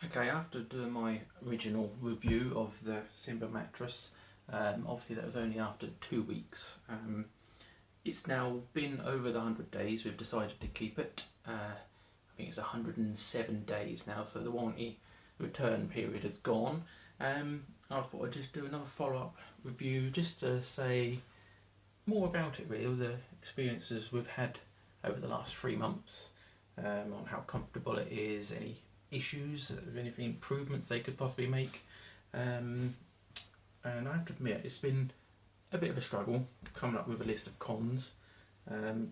Okay, after doing my original review of the Simba Mattress, obviously that was only after 2 weeks. It's now been over the 100 days. We've decided to keep it. I think it's 107 days now, so the warranty return period is gone. I thought I'd just do another follow-up review just to say more about it, really, all the experiences we've had over the last 3 months, on how comfortable it is, any issues, anything improvements they could possibly make. And I have to admit, it's been a bit of a struggle coming up with a list of cons,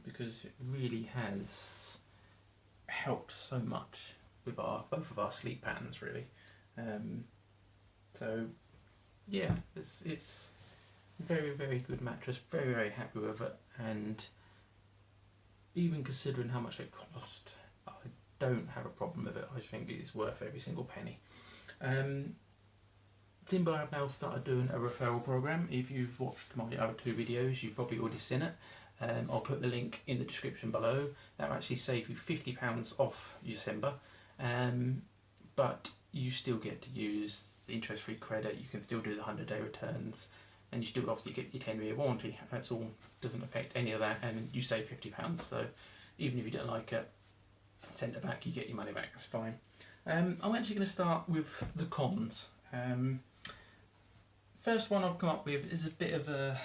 because it really has helped so much with both of our sleep patterns, really. So yeah, it's very, very good mattress, very, very happy with it, and even considering how much it cost, I don't have a problem with it. I think it is worth every single penny. Simba have now started doing a referral program. If you've watched my other 2 videos, you've probably already seen it. I'll put the link in the description below. That will actually save you £50 off your Simba, but you still get to use the interest-free credit. You can still do the 100-day returns, and you still obviously get your 10-year warranty. That's all, doesn't affect any of that, and you save £50. So even if you don't like it, send it back, you get your money back, that's fine. I'm actually going to start with the cons. First one I've come up with is a bit of a,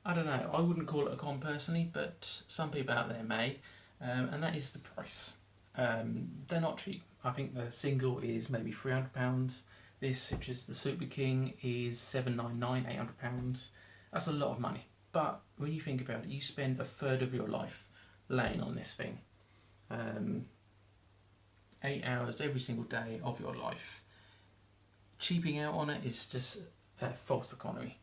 I don't know, I wouldn't call it a con personally, but some people out there may, and that is the price. They're not cheap. I think the single is maybe £300. This, which is the Super King, is £799, £800. That's a lot of money. But when you think about it, you spend a third of your life laying on this thing. 8 hours every single day of your life. Cheaping out on it is just a false economy.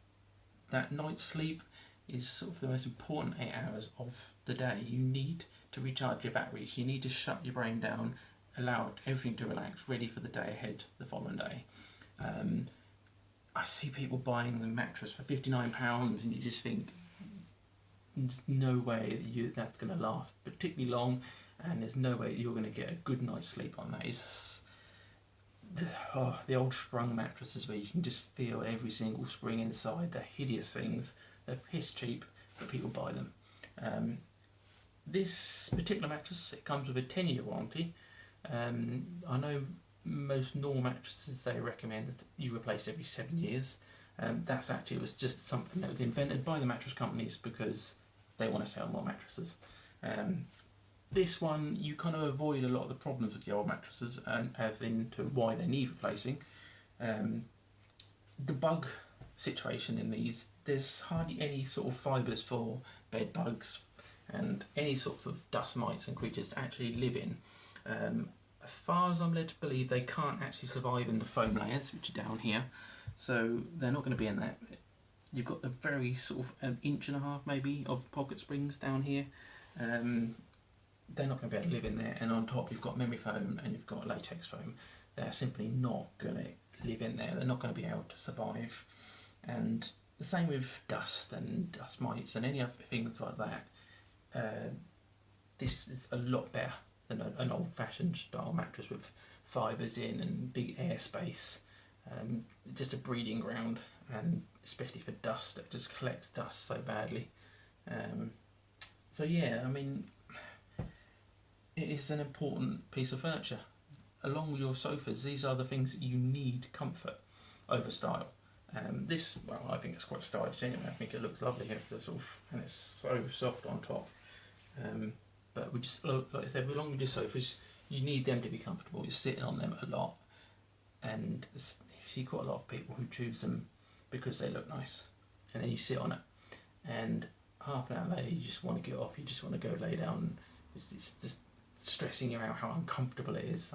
That night's sleep is sort of the most important 8 hours of the day. You need to recharge your batteries. You need to shut your brain down, allow everything to relax, ready for the day ahead, the following day. I see people buying the mattress for £59, and you just think there's no way that that's going to last particularly long, and there's no way that you're going to get a good night's sleep on that. It's the old sprung mattresses where you can just feel every single spring inside. They're hideous things. They're piss cheap, but people buy them. This particular mattress, it comes with a 10-year warranty. I know most normal mattresses, they recommend that you replace every 7 years. That's actually was just something that was invented by the mattress companies because they want to sell more mattresses. This one, you kind of avoid a lot of the problems with the old mattresses, as into why they need replacing. The bug situation in these, there's hardly any sort of fibres for bed bugs and any sorts of dust mites and creatures to actually live in. As far as I'm led to believe, they can't actually survive in the foam layers, which are down here, so they're not going to be in that. You've got a very sort of an inch and a half maybe of pocket springs down here. They're not going to be able to live in there, and on top you've got memory foam and you've got latex foam. They're simply not going to live in there. They're not going to be able to survive. And the same with dust and dust mites and any other things like that. This is a lot better than an old-fashioned style mattress with fibres in and big airspace. Just a breeding ground, and especially for dust, it just collects dust so badly. So yeah, I mean, it is an important piece of furniture. Along with your sofas, these are the things that you need comfort over style. This, well, I think it's quite stylish anyway. I think it looks lovely here, and it's so soft on top. But we just, like I said, along with your sofas, you need them to be comfortable. You're sitting on them a lot, and you see quite a lot of people who choose them because they look nice, and then you sit on it, and half an hour later you just want to get off. You just want to go lay down. It's just stressing you out how uncomfortable it is,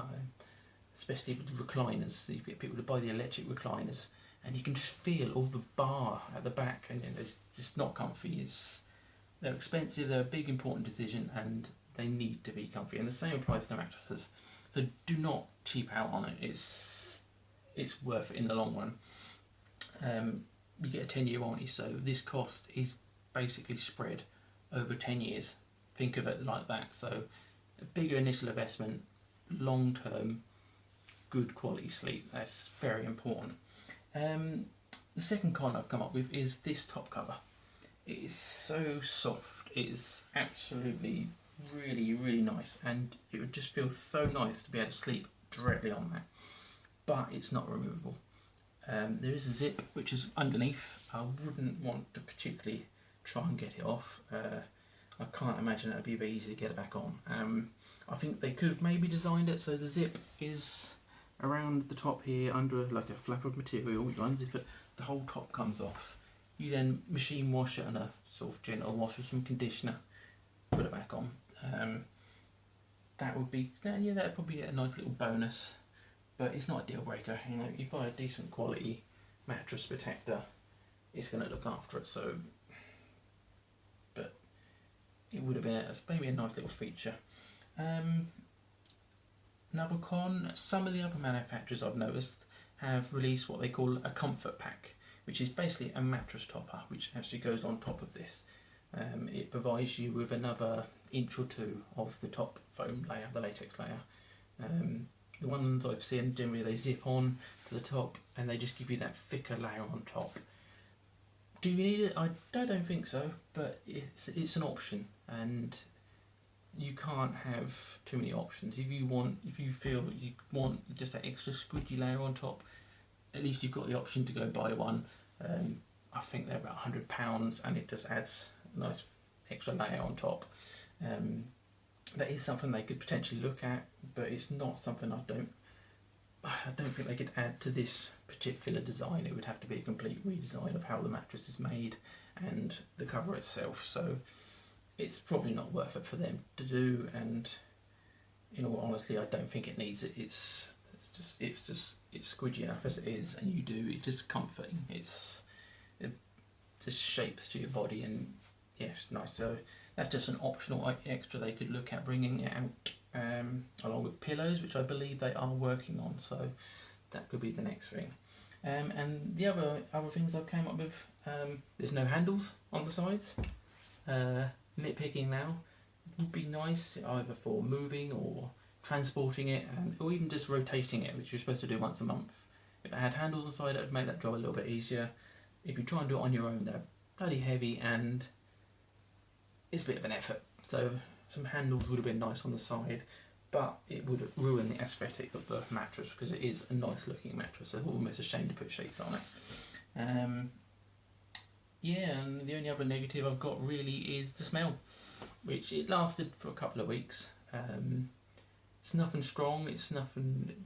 especially with recliners. You get people to buy the electric recliners, and you can just feel all the bar at the back, and it's just not comfy. They're expensive, they're a big important decision, and they need to be comfy, and the same applies to mattresses. So do not cheap out on it. It's worth it in the long run. You get a 10-year warranty, so this cost is basically spread over 10 years. Think of it like that. So a bigger initial investment, long term good quality sleep. That's very important. The second con I've come up with is this top cover. It is so soft. It is absolutely really, really nice, and it would just feel so nice to be able to sleep directly on that. But it's not removable. There is a zip which is underneath. I wouldn't want to particularly try and get it off. I can't imagine it would be very easy to get it back on. I think they could have maybe designed it so the zip is around the top here under like a flap of material. You unzip it, the whole top comes off. You then machine wash it on a sort of gentle wash with some conditioner, put it back on. That would be, yeah, that'd probably be a nice little bonus, but it's not a deal breaker. You know, you buy a decent quality mattress protector, it's going to look after it. So, but it would have been maybe a nice little feature. Another con, some of the other manufacturers I've noticed have released what they call a comfort pack, which is basically a mattress topper which actually goes on top of this. It provides you with another inch or two of the top foam layer, the latex layer. The ones I've seen, generally they zip on to the top and they just give you that thicker layer on top. Do you need it? I don't think so, but it's an option, and you can't have too many options. If you feel you want just that extra squidgy layer on top, at least you've got the option to go buy one. I think they're about £100, and it just adds a nice extra layer on top. That is something they could potentially look at, but it's not something I don't think they could add to this particular design. It would have to be a complete redesign of how the mattress is made and the cover itself. So it's probably not worth it for them to do, and in all honesty, I don't think it needs it. It's squidgy enough as it is, and it's just comforting. It just shapes to your body, and yeah, it's nice. So that's just an optional extra they could look at bringing it out, along with pillows, which I believe they are working on. So that could be the next thing. And the other things I came up with, there's no handles on the sides. Nitpicking now would be nice, either for moving or transporting it, or even just rotating it, which you're supposed to do once a month. If it had handles on the side, it would make that job a little bit easier. If you try and do it on your own, they're bloody heavy and it's a bit of an effort. So some handles would have been nice on the side, but it would ruin the aesthetic of the mattress, because it is a nice looking mattress. So almost a shame to put sheets on it. Yeah, and the only other negative I've got really is the smell, which it lasted for a couple of weeks. It's nothing strong, it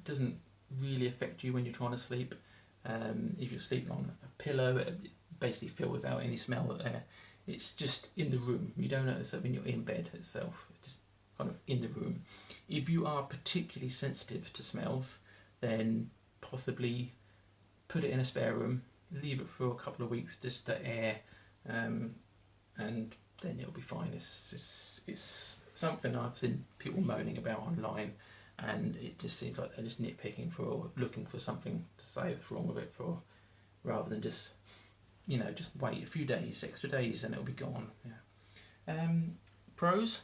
doesn't really affect you when you're trying to sleep. If you're sleeping on a pillow, it basically filters out any smell there. It's just in the room. You don't notice it when you're in bed itself. It's just kind of in the room. If you are particularly sensitive to smells, then possibly put it in a spare room, leave it for a couple of weeks just to air, and then it'll be fine. It's something I've seen people moaning about online, and it just seems like they're just nitpicking or looking for something to say that's wrong with it, rather than just wait a few days, extra days, and it'll be gone. Yeah. Pros?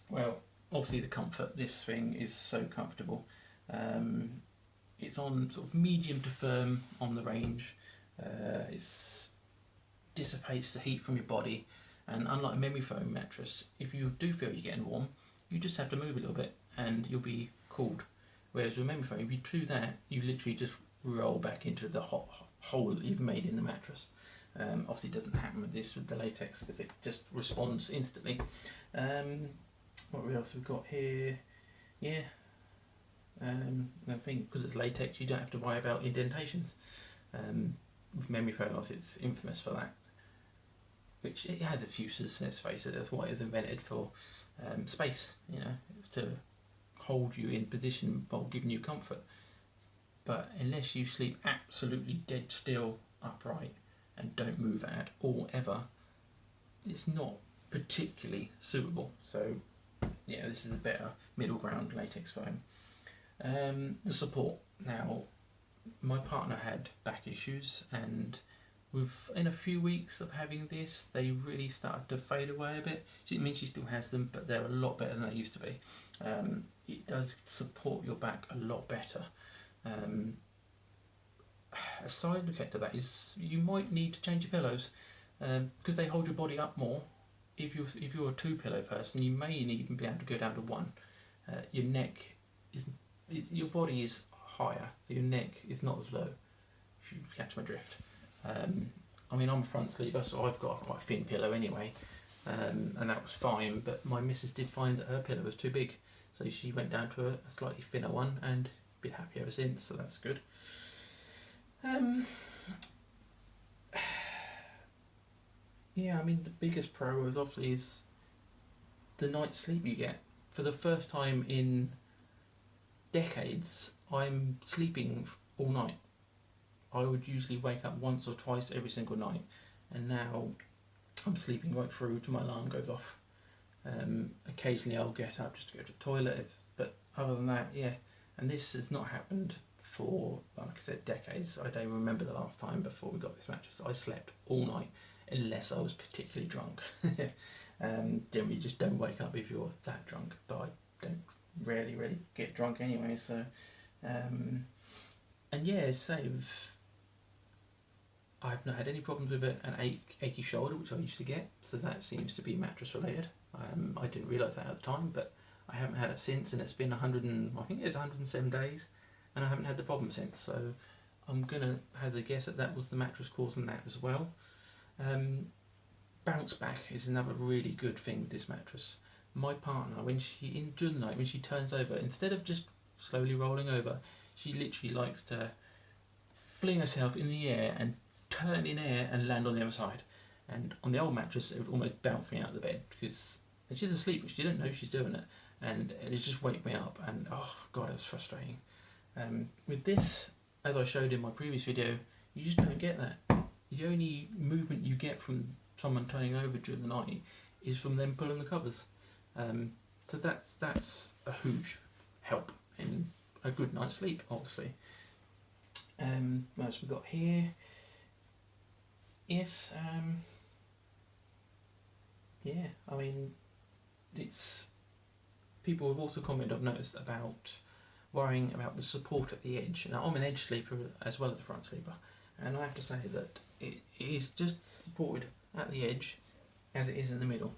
Well, obviously the comfort. This thing is so comfortable. It's on sort of medium to firm on the range. It dissipates the heat from your body, and unlike a memory foam mattress, if you do feel you're getting warm, you just have to move a little bit and you'll be cooled. Whereas with memory foam, if you do that, you literally just roll back into the hot hole that you've made in the mattress. Obviously it doesn't happen with this, with the latex, because it just responds instantly. What else have we got here? Yeah, I think because it's latex, you don't have to worry about indentations. With memory foam, obviously it's infamous for that, which it has its uses, let's face it. That's why it's invented, for space. It's to hold you in position while giving you comfort. But unless you sleep absolutely dead still, upright, and don't move at all ever, it's not particularly suitable. So yeah, this is a better middle ground, latex foam. The support. Now, my partner had back issues, and within a few weeks of having this, they really started to fade away a bit. She still has them, but they're a lot better than they used to be. it does support your back a lot better. A side effect of that is you might need to change your pillows because they hold your body up more. If you're a 2-pillow person, you may even be able to go down to 1. Your neck your body is higher, so your neck is not as low. If you catch my drift. I mean, I'm a front sleeper, so I've got quite a thin pillow anyway, and that was fine. But my missus did find that her pillow was too big, so she went down to a slightly thinner one, and been happy ever since. So that's good. Yeah, I mean, the biggest pro is obviously the night's sleep you get. For the first time in decades, I'm sleeping all night. I would usually wake up once or twice every single night, and now I'm sleeping right through till my alarm goes off. Occasionally I'll get up just to go to the toilet, but other than that, yeah. And this has not happened for, like I said, decades. I don't remember the last time before we got this mattress I slept all night, unless I was particularly drunk. Generally, you just don't wake up if you're that drunk, but I don't rarely get drunk anyway. So, and yeah, I've not had any problems with an achy shoulder, which I used to get, so that seems to be mattress related. I didn't realise that at the time, but I haven't had it since, and it's been 107 days, and I haven't had the problem since. So I'm gonna hazard a guess that was the mattress causing that as well. Bounce back is another really good thing with this mattress. My partner, during the night when she turns over, instead of just slowly rolling over, she literally likes to fling herself in the air and turn in air and land on the other side. And on the old mattress, it would almost bounce me out of the bed and she's asleep, but she didn't know she's doing it, and it just wake me up. And oh god, it was frustrating. With this, as I showed in my previous video, you just don't get that. The only movement you get from someone turning over during the night is from them pulling the covers. So that's a huge help in a good night's sleep, obviously. What else we got here? Yes, yeah, I mean, people have also commented, I've noticed, about worrying about the support at the edge. Now, I'm an edge sleeper as well as a front sleeper, and I have to say that it is just supported at the edge as it is in the middle.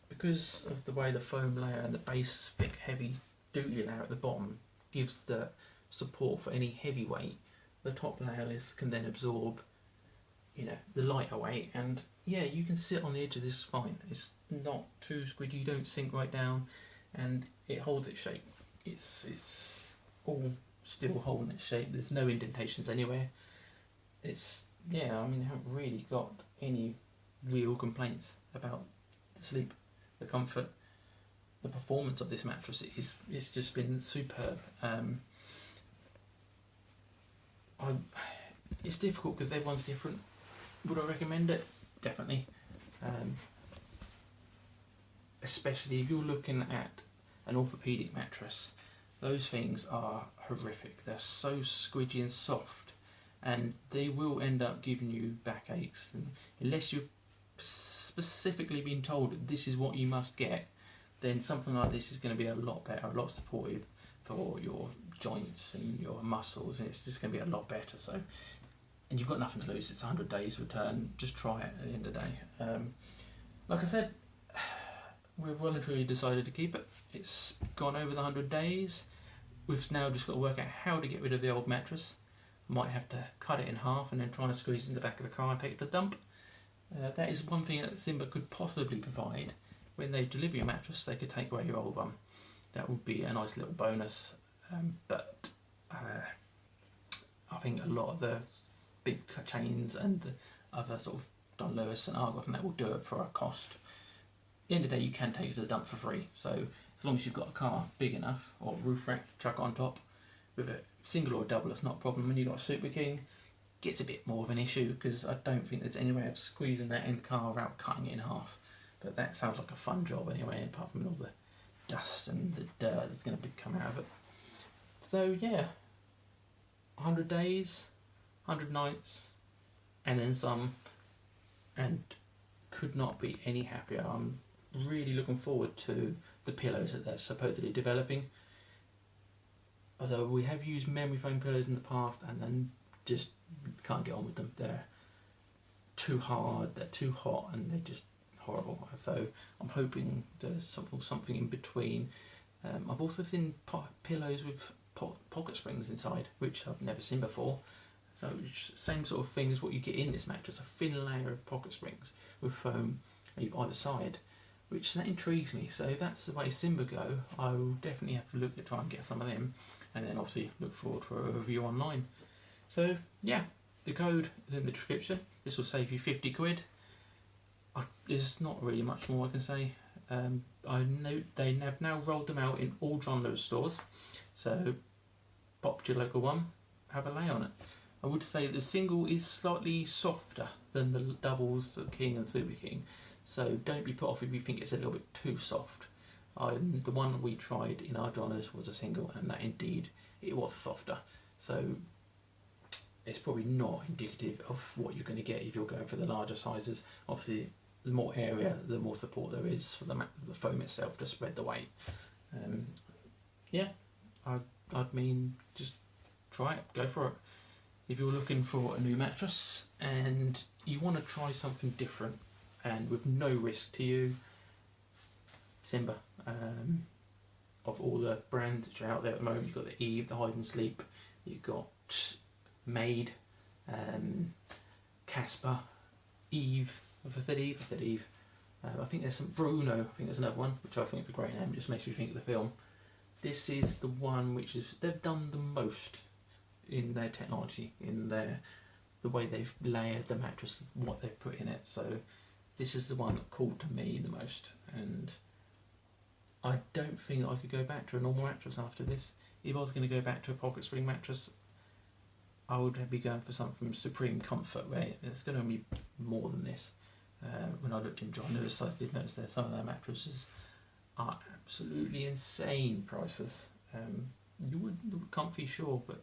Because of the way the foam layer and the base thick heavy duty layer at the bottom gives the support for any heavy weight, the top layer can then absorb, the lighter weight, and yeah, you can sit on the edge of this fine. It's not too squidgy, you don't sink right down, and it holds its shape. It's all still holding its shape. There's no indentations anywhere. I haven't really got any real complaints about the sleep, the comfort, the performance of this mattress. It's just been superb. It's difficult because everyone's different. Would I recommend it? Definitely. Especially if you're looking at an orthopedic mattress. Those things are horrific. They're so squidgy and soft, and they will end up giving you backaches. And unless you've specifically been told this is what you must get, then something like this is going to be a lot better, a lot supportive for your joints and your muscles, and it's just going to be a lot better. So, and you've got nothing to lose. It's 100 days return. Just try it at the end of the day. Like I said, we've voluntarily decided to keep it. It's gone over the 100 days. We've now just got to work out how to get rid of the old mattress. Might have to cut it in half and then try to squeeze it in the back of the car and take it to the dump. That is one thing that Simba could possibly provide. When they deliver your mattress, they could take away your old one. That would be a nice little bonus. But I think a lot of the big chains and the other sort of Don Lewis and Argos and that will do it for a cost. At the end of the day, you can take it to the dump for free. So as long as you've got a car big enough or roof rack to chuck on top, with a single or double, it's not a problem. When you've got a Super King, gets a bit more of an issue because I don't think there's any way of squeezing that in the car without cutting it in half. But that sounds like a fun job anyway, apart from all the dust and the dirt that's going to come out of it. So yeah, 100 days, 100 nights, and then some, and could not be any happier. I'm really looking forward to the pillows that they're supposedly developing. although we have used memory foam pillows in the past and then just can't get on with them. They're too hard, they're too hot, and they're just horrible. So I'm hoping there's something in between. I've also seen pillows with pocket springs inside, which I've never seen before. So same sort of thing as what you get in this mattress, a thin layer of pocket springs with foam either side, which that intrigues me. So if that's the way Simba go, I will definitely have to look at try and get some of them, and then obviously look forward for a review online. So yeah, the code is in the description. This will save you 50 quid. There's not really much more I can say. I know they have now rolled them out in all John Lewis stores, so pop to your local one, have a lay on it. I would say the single is slightly softer than the doubles, the King and Super King, so don't be put off if you think it's a little bit too soft. The one we tried in our John Lewis was a single, and that indeed it was softer, so it's probably not indicative of what you're going to get if you're going for the larger sizes. Obviously, the more area, the more support there is for the foam itself to spread the weight. Yeah, I mean, just try it, go for it. If you're looking for a new mattress and you want to try something different and with no risk to you, Simba. Of all the brands that are out there at the moment, you've got the Eve, the Hide and Sleep, you've got Maid, Casper, Eve. Have I said Eve? I said Eve. I think there's some Bruno. I think there's another one, which I think is a great name. It just makes me think of the film. This is the one which is they've done the most in their technology, in the way they've layered the mattress, what they've put in it. So this is the one that called to me the most, and I don't think I could go back to a normal mattress after this. If I was going to go back to a pocket spring mattress, I would be going for something from Supreme Comfort, where it's going to be more than this. When I looked in John Lewis, I did notice that some of their mattresses are absolutely insane prices. You would comfy, sure, but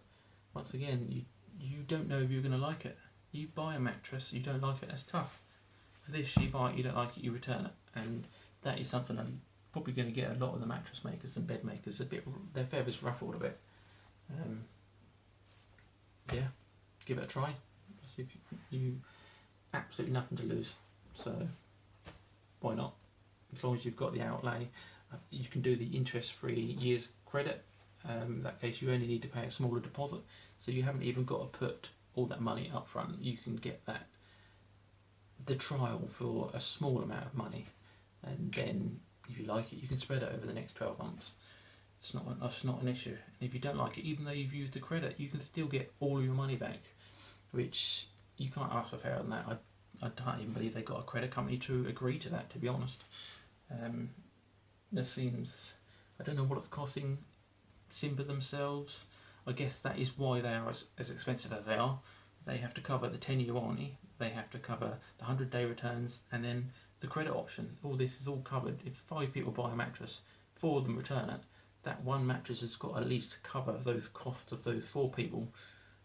once again, you don't know if you're going to like it. You buy a mattress, you don't like it, that's tough. For this, you buy it, you don't like it, you return it, and that is something I'm probably going to get a lot of the mattress makers and bed makers their feathers ruffled a bit. Yeah, give it a try. See if you absolutely nothing to lose, so why not? As long as you've got the outlay, you can do the interest-free year's credit. In that case, you only need to pay a smaller deposit, so you haven't even got to put all that money up front. You can get the trial for a small amount of money, and then if you like it, you can spread it over the next 12 months. It's not an issue. And if you don't like it, even though you've used the credit, you can still get all of your money back, which you can't ask for fairer than that. I can't even believe they got a credit company to agree to that, to be honest. There seems, I don't know what it's costing Simba themselves. I guess that is why they are as expensive as they are. They have to cover the 10-year warranty, they have to cover the 100-day returns, and then the credit option. All this is all covered. If 5 people buy a mattress, 4 of them return it, that one mattress has got at least to cover those costs of those 4 people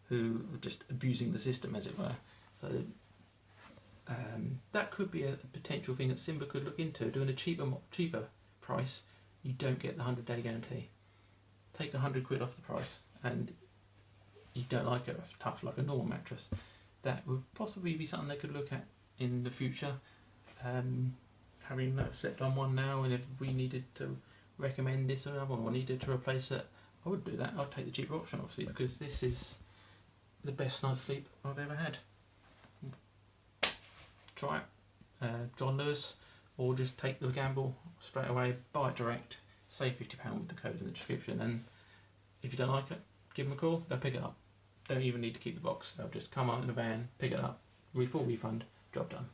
who are just abusing the system, as it were. So that could be a potential thing that Simba could look into, doing a cheaper price. You don't get the 100-day guarantee. Take 100 quid off the price, and you don't like it, it's tough like a normal mattress. That would possibly be something they could look at in the future. Having slept on one now, and if we needed to recommend this or another one, or needed to replace it, I would do that. I'd take the cheaper option, obviously, because this is the best night's sleep I've ever had. Try it, John Lewis, or just take the gamble straight away, buy it direct, save £50 with the code in the description, and if you don't like it, give them a call, they'll pick it up. Don't even need to keep the box, they'll just come out in a van, pick it up, full refund, job done.